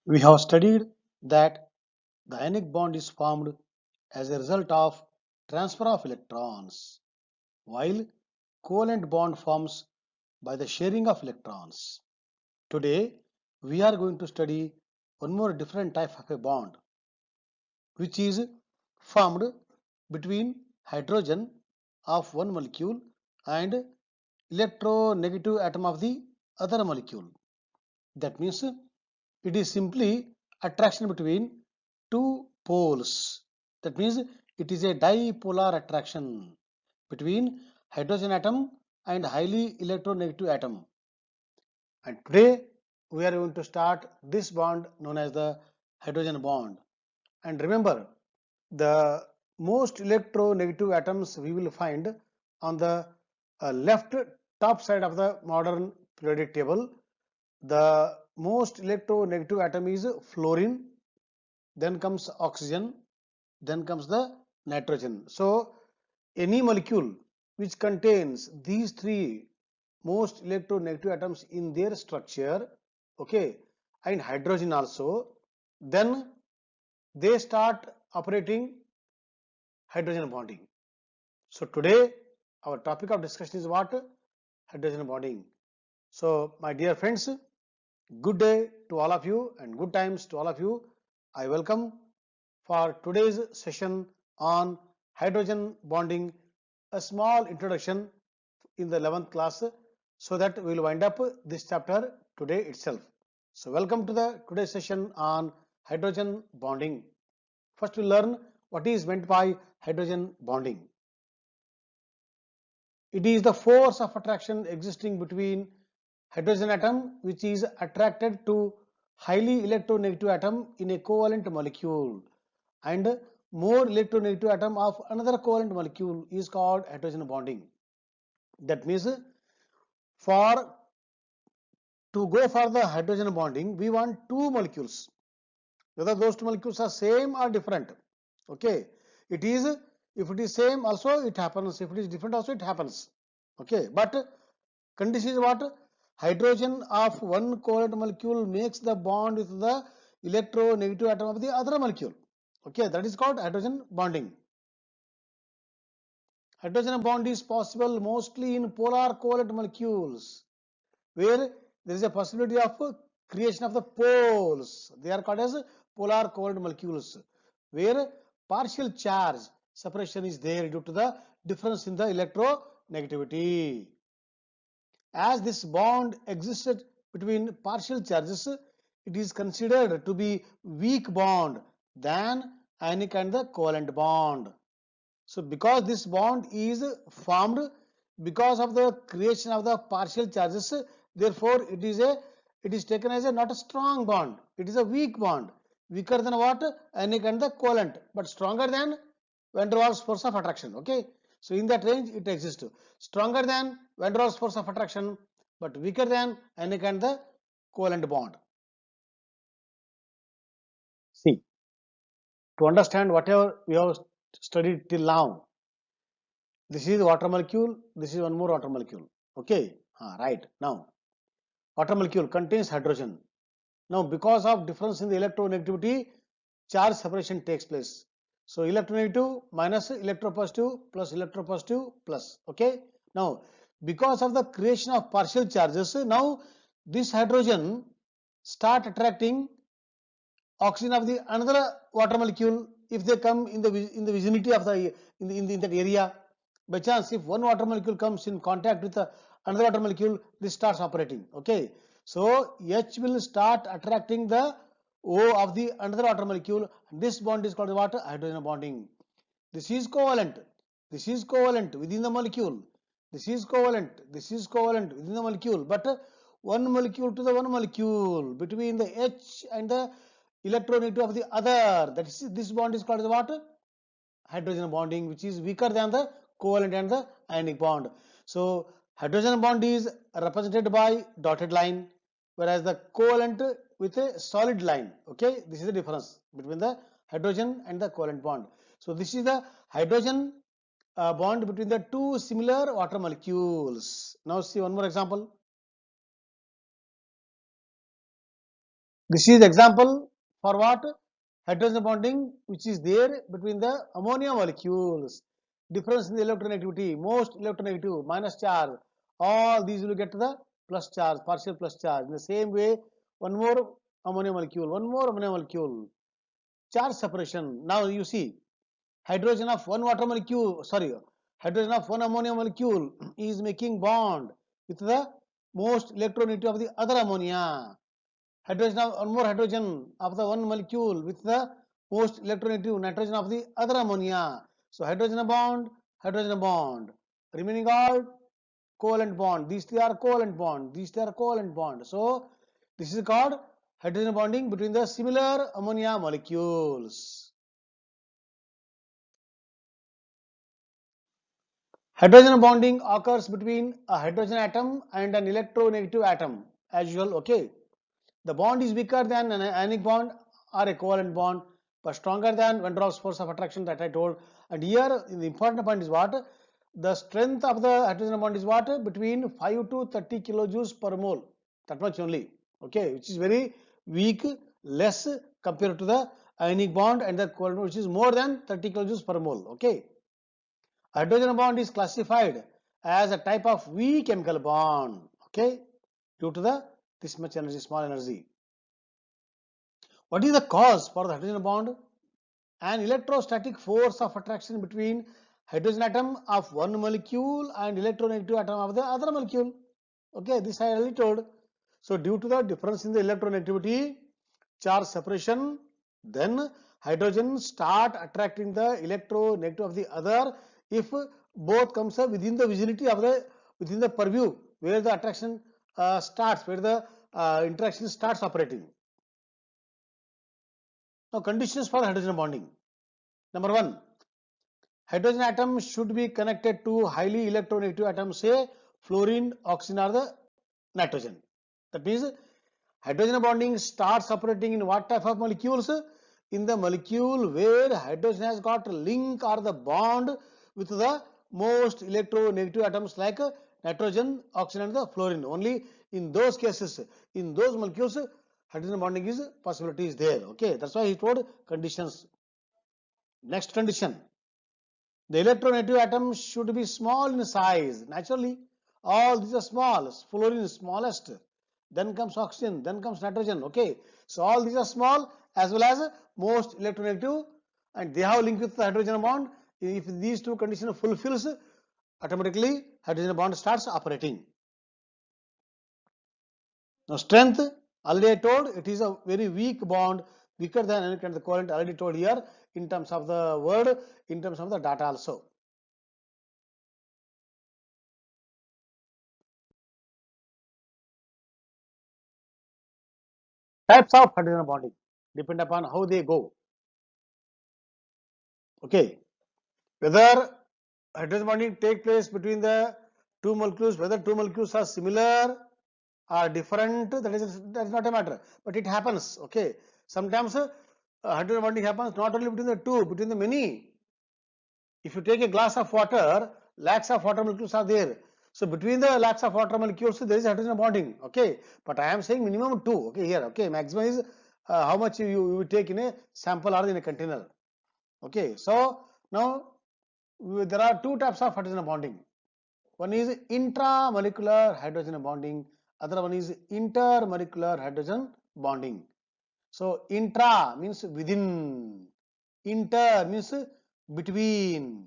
We have studied that the ionic bond is formed as a result of transfer of electrons, while covalent bond forms by the sharing of electrons. Today, we are going to study one more different type of a bond, which is formed between hydrogen of one molecule and electronegative atom of the other molecule. That means it is simply attraction between two poles. That means it is a dipolar attraction between hydrogen atom and highly electronegative atom. And today we are going to start this bond known as the hydrogen bond. And remember, the most electronegative atoms we will find on the left top side of the modern periodic table. The most electronegative atom is fluorine, then comes oxygen, then comes the nitrogen. So any molecule which contains these three most electronegative atoms in their structure, okay, and hydrogen also, then they start operating hydrogen bonding. So today our topic of discussion is what? Hydrogen bonding. So my dear friends, good day to all of you and good times to all of you. I welcome for today's session on hydrogen bonding a small introduction in the 11th class, so that we will wind up this chapter today itself. So welcome to the today's session on hydrogen bonding. First we learn what is meant by hydrogen bonding. It is the force of attraction existing between hydrogen atom which is attracted to highly electronegative atom in a covalent molecule, and more electronegative atom of another covalent molecule is called hydrogen bonding. That means for to go for the hydrogen bonding, we want two molecules, whether those two molecules are same or different. Okay, it is, if it is same also it happens, if it is different also it happens. Okay, but condition is what? Hydrogen of one covalent molecule makes the bond with the electronegative atom of the other molecule. Okay, that is called hydrogen bonding. Hydrogen bond is possible mostly in polar covalent molecules, where there is a possibility of creation of the poles. They are called as polar covalent molecules, where partial charge separation is there due to the difference in the electronegativity. As this bond existed between partial charges, it is considered to be weak bond than ionic and the covalent bond. So because this bond is formed because of the creation of the partial charges, therefore it is taken as a not a strong bond. It is a weak bond, weaker than what? Ionic and the covalent, but stronger than van der Waals force of attraction. Okay, so in that range it exists. Stronger than van der Waals force of attraction, but weaker than ionic and the covalent bond. See, to understand whatever we have studied till now, this is water molecule, this is one more water molecule. Okay, right. Now, water molecule contains hydrogen. Now, because of difference in the electronegativity, charge separation takes place. So, electronegative minus electropositive plus electropositive plus. Okay. Now, because of the creation of partial charges, now this hydrogen start attracting oxygen of the another water molecule if they come in the vicinity of the in that area. By chance, if one water molecule comes in contact with another water molecule, this starts operating. Okay, so H will start attracting the O of the another water molecule. This bond is called what? Hydrogen bonding. This is covalent, this is covalent within the molecule, this is covalent, this is covalent within the molecule, but one molecule to the one molecule between the H and the electronegative of the other, that is, this bond is called what? Hydrogen bonding, which is weaker than the covalent and the ionic bond. So hydrogen bond is represented by dotted line, whereas the covalent with a solid line. Okay, this is the difference between the hydrogen and the covalent bond. So this is the hydrogen bond between the two similar water molecules. Now see one more example. This is example for what? Hydrogen bonding which is there between the ammonia molecules. Difference in the electronegativity, most electronegative, minus charge, all these will get to the plus charge, partial plus charge. In the same way, one more ammonia molecule, one more ammonia molecule. Charge separation. Now you see, hydrogen of one water molecule, sorry, hydrogen of one ammonia molecule is making bond with the most electronegative of the other ammonia. Hydrogen of one more hydrogen of the one molecule with the most electronegative nitrogen of the other ammonia. So hydrogen bond, hydrogen bond. Remaining all covalent bond. These three are covalent bond. These three are covalent bond. So this is called hydrogen bonding between the similar ammonia molecules. Hydrogen bonding occurs between a hydrogen atom and an electronegative atom as usual. Okay. The bond is weaker than an ionic bond or a covalent bond, but stronger than van der Waals force of attraction that I told. And here the important point is what? The strength of the hydrogen bond is what? Between 5 to 30 kilojoules per mole. That much only. Okay, which is very weak, less compared to the ionic bond and the covalent, which is more than 30 kilojoules per mole. Okay. Hydrogen bond is classified as a type of weak chemical bond. Okay, due to the this much energy, small energy. What is the cause for the hydrogen bond? An electrostatic force of attraction between hydrogen atom of one molecule and electronegative atom of the other molecule. Okay, this I already told. So due to the difference in the electronegativity, charge separation, then hydrogen start attracting the electronegative of the other if both comes within the vicinity of the within the purview where the attraction starts, where the interaction starts operating. Now conditions for hydrogen bonding. Number one, hydrogen atom should be connected to highly electronegative atoms, say fluorine, oxygen or the nitrogen. That means hydrogen bonding starts operating in what type of molecules? In the molecule where hydrogen has got a link or the bond with the most electronegative atoms like nitrogen, oxygen and the fluorine. Only in those cases, in those molecules, hydrogen bonding is possibility is there. Okay, that's why he told conditions. Next condition, the electronegative atom should be small in size. Naturally, all these are small. Fluorine is smallest. Then comes oxygen. Then comes nitrogen. Okay. So all these are small as well as most electronegative, and they have link with the hydrogen bond. If these two conditions fulfills, automatically hydrogen bond starts operating. Now strength, already I told, it is a very weak bond, weaker than any kind of the covalent. Already told here in terms of the word, in terms of the data also. Types of hydrogen bonding depend upon how they go. Okay, whether hydrogen bonding take place between the two molecules, whether two molecules are similar or different, that is not a matter, but it happens. Okay, sometimes hydrogen bonding happens not only between the two, between the many. If you take a glass of water, lakhs of water molecules are there. So between the lakhs of water molecules, there is hydrogen bonding. Okay, but I am saying minimum two. Okay, here. Okay, maximum is how much you take in a sample or in a container. Okay, so now there are two types of hydrogen bonding. One is intramolecular hydrogen bonding. Other one is intermolecular hydrogen bonding. So intra means within, inter means between.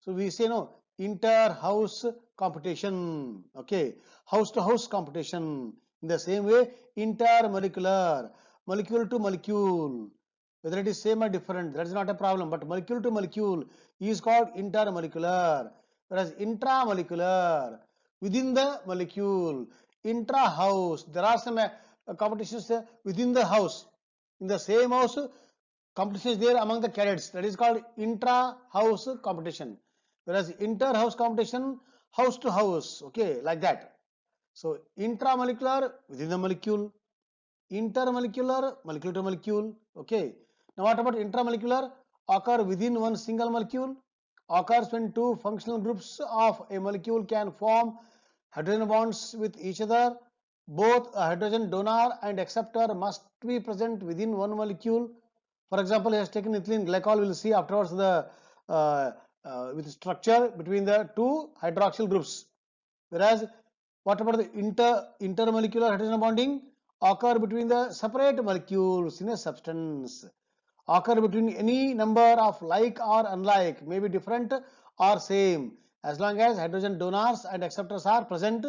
So we say no, inter house competition. Okay, house to house competition. In the same way, intermolecular, molecule to molecule, whether it is same or different, that is not a problem. But molecule to molecule is called intermolecular, whereas intramolecular, within the molecule, intra house, there are some competitions within the house. In the same house, competition is there among the cadets, that is called intra house competition, whereas inter house competition, house to house. Okay, like that. So intramolecular, within the molecule, intermolecular, molecule to molecule. Okay, now what about intramolecular? Occur within one single molecule, occurs when two functional groups of a molecule can form hydrogen bonds with each other. both a hydrogen donor and acceptor must be present within one molecule. For example, he has taken ethylene glycol. We'll see afterwards the uh, with structure between the two hydroxyl groups. Whereas, what about the intermolecular hydrogen bonding? Occur between the separate molecules in a substance. Occur between any number of like or unlike, may be different or same, as long as hydrogen donors and acceptors are present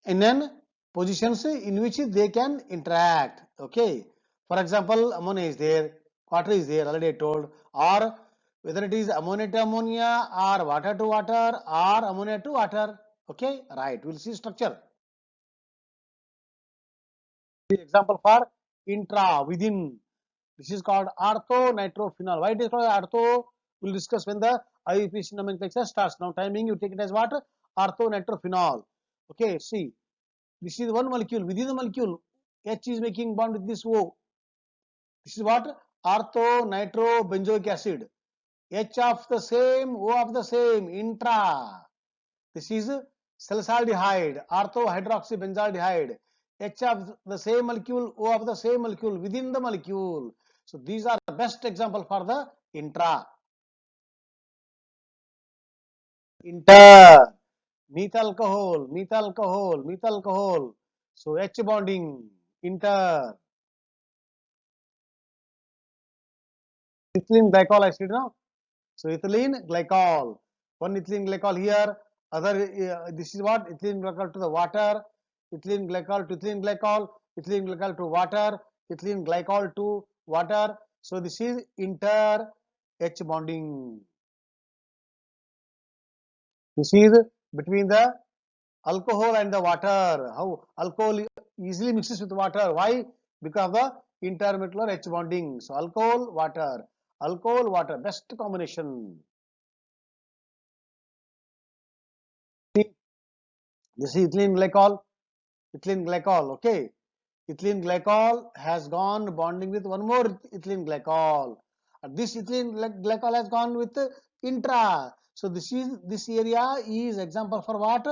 in an positions in which they can interact. Okay. For example, ammonia is there, water is there, already I told, or whether it is ammonia to ammonia or water to water or ammonia to water. Okay, right. We'll see structure. The example for intra, within. This is called orthonitrophenol. Why it is called ortho? We'll discuss when the IUPAC nomenclature starts. Now, timing you take it as what? Orthonitrophenol. Okay, see. This is one molecule. Within the molecule, H is making bond with this O. This is what? Orthonitrobenzoic acid. H of the same, O of the same, intra. This is salicylaldehyde, orthohydroxybenzaldehyde. H of the same molecule, O of the same molecule within the molecule. So these are the best example for the intra. Inter, methyl alcohol. So H bonding, inter. Ethylene glycol acid, no? So ethylene glycol, one ethylene glycol here, other this is what? Ethylene glycol to the water, ethylene glycol to ethylene glycol, ethylene glycol to water, ethylene glycol to water. So this is inter H bonding. This is between the alcohol and the water. How alcohol easily mixes with water? Why? Because of the intermolecular H bonding. So alcohol, water, best combination. This is ethylene glycol, okay. Ethylene glycol has gone bonding with one more ethylene glycol. This ethylene glycol has gone with intra. So this area is example for what?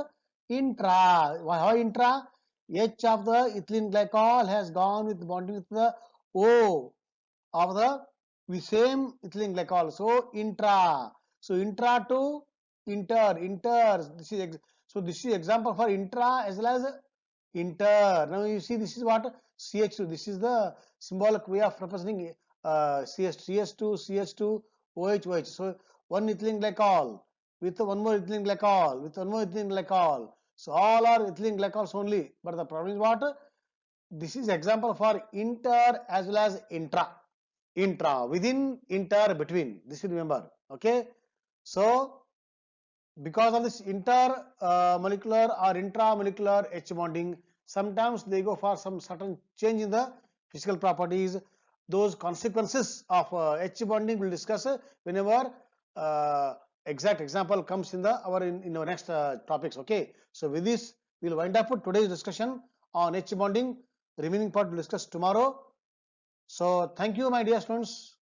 Intra. How intra? H of the ethylene glycol has gone with bonding with the O of the same ethylene glycol. So intra. So intra to inter. This is example for intra as well as inter. Now you see this is what? CH2. This is the symbolic way of representing CS2, OH. So one ethylene glycol with one more ethylene glycol with one more ethylene glycol. So all are ethylene glycols only. But the problem is what? This is example for inter as well as intra. Intra, within, inter, between. This you remember. Okay. So because of this intermolecular or intramolecular H bonding, sometimes they go for some certain change in the physical properties. Those consequences of H bonding we'll discuss whenever exact example comes in our next topics. Okay. So with this, we'll wind up today's discussion on H bonding. Remaining part we'll discuss tomorrow. So thank you, my dear students.